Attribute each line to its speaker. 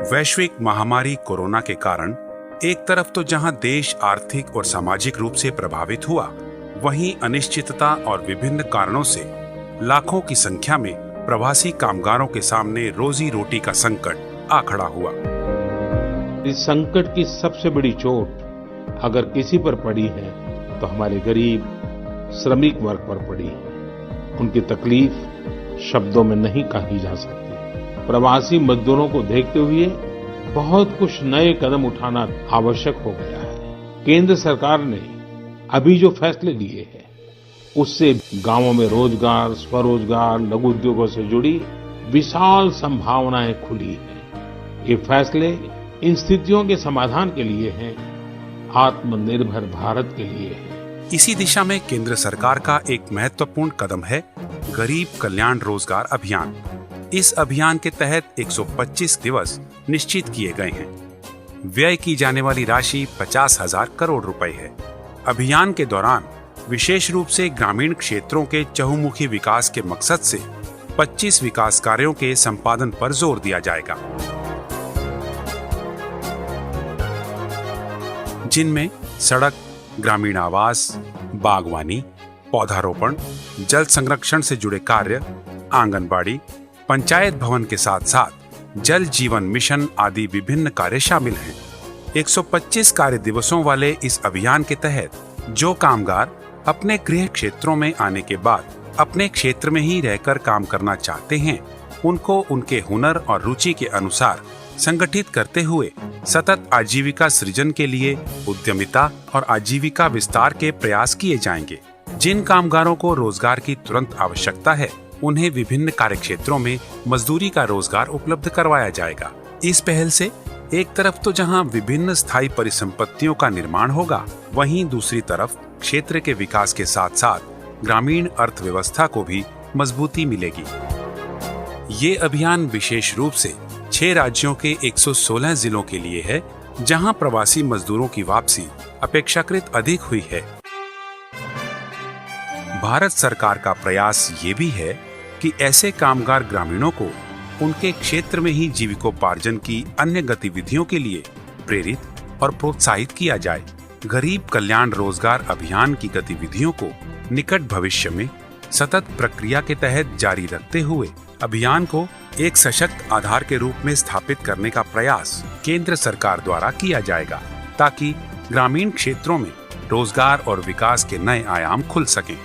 Speaker 1: वैश्विक महामारी कोरोना के कारण एक तरफ तो जहां देश आर्थिक और सामाजिक रूप से प्रभावित हुआ, वहीं अनिश्चितता और विभिन्न कारणों से लाखों की संख्या में प्रवासी कामगारों के सामने रोजी रोटी का संकट आ खड़ा हुआ।
Speaker 2: इस संकट की सबसे बड़ी चोट अगर किसी पर पड़ी है तो हमारे गरीब श्रमिक वर्ग पर पड़ी है। उनकी तकलीफ शब्दों में नहीं कही जा सकती। प्रवासी मजदूरों को देखते हुए बहुत कुछ नए कदम उठाना आवश्यक हो गया है। केंद्र सरकार ने अभी जो फैसले लिए हैं, उससे गांवों में रोजगार, स्वरोजगार, लघु उद्योगों से जुड़ी विशाल संभावनाएं खुली हैं। ये फैसले इन स्थितियों के समाधान के लिए हैं, आत्मनिर्भर भारत के लिए है।
Speaker 1: इसी दिशा में केंद्र सरकार का एक महत्वपूर्ण कदम है गरीब कल्याण रोजगार अभियान। इस अभियान के तहत 125 दिवस निश्चित किए गए हैं। व्यय की जाने वाली राशि 50,000 करोड़ रुपए है। अभियान के दौरान विशेष रूप से ग्रामीण क्षेत्रों के चहुमुखी विकास के मकसद से 25 विकास कार्यों के संपादन पर जोर दिया जाएगा, जिनमें सड़क, ग्रामीण आवास, बागवानी, पौधारोपण, जल संरक्षण से जुड़े कार्य, आंगनबाड़ी, पंचायत भवन के साथ साथ जल जीवन मिशन आदि विभिन्न कार्य शामिल हैं। 125 कार्य दिवसों वाले इस अभियान के तहत जो कामगार अपने गृह क्षेत्रों में आने के बाद अपने क्षेत्र में ही रहकर काम करना चाहते हैं, उनको उनके हुनर और रुचि के अनुसार संगठित करते हुए सतत आजीविका सृजन के लिए उद्यमिता और आजीविका विस्तार के प्रयास किए जाएंगे। जिन कामगारों को रोजगार की तुरंत आवश्यकता है, उन्हें विभिन्न कार्य क्षेत्रों में मजदूरी का रोजगार उपलब्ध करवाया जाएगा। इस पहल से एक तरफ तो जहां विभिन्न स्थायी परिसंपत्तियों का निर्माण होगा, वहीं दूसरी तरफ क्षेत्र के विकास के साथ साथ ग्रामीण अर्थव्यवस्था को भी मजबूती मिलेगी। ये अभियान विशेष रूप से 6 राज्यों के 116 जिलों के लिए है, जहां प्रवासी मजदूरों की वापसी अपेक्षाकृत अधिक हुई है। भारत सरकार का प्रयास ये भी है कि ऐसे कामगार ग्रामीणों को उनके क्षेत्र में ही जीविकोपार्जन की अन्य गतिविधियों के लिए प्रेरित और प्रोत्साहित किया जाए। गरीब कल्याण रोजगार अभियान की गतिविधियों को निकट भविष्य में सतत प्रक्रिया के तहत जारी रखते हुए अभियान को एक सशक्त आधार के रूप में स्थापित करने का प्रयास केंद्र सरकार द्वारा किया जाएगा, ताकि ग्रामीण क्षेत्रों में रोजगार और विकास के नए आयाम खुल सकें।